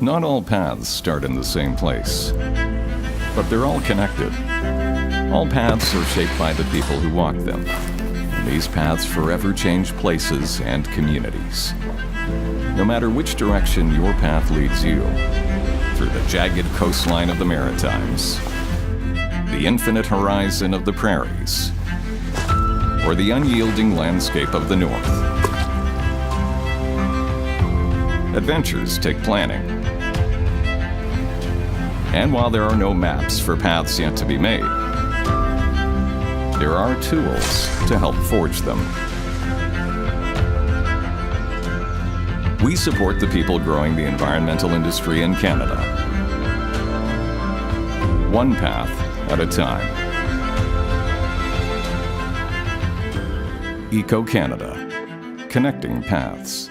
Not all paths start in the same place, but they're all connected. All paths are shaped by the people who walk them, and these paths forever change places and communities. No matter which direction your path leads you, through the jagged coastline of the Maritimes, the infinite horizon of the prairies, or the unyielding landscape of the North. Adventures take planning. And while there are no maps for paths yet to be made, there are tools to help forge them. We support the people growing the environmental industry in Canada. One path at a time. Eco Canada, connecting paths.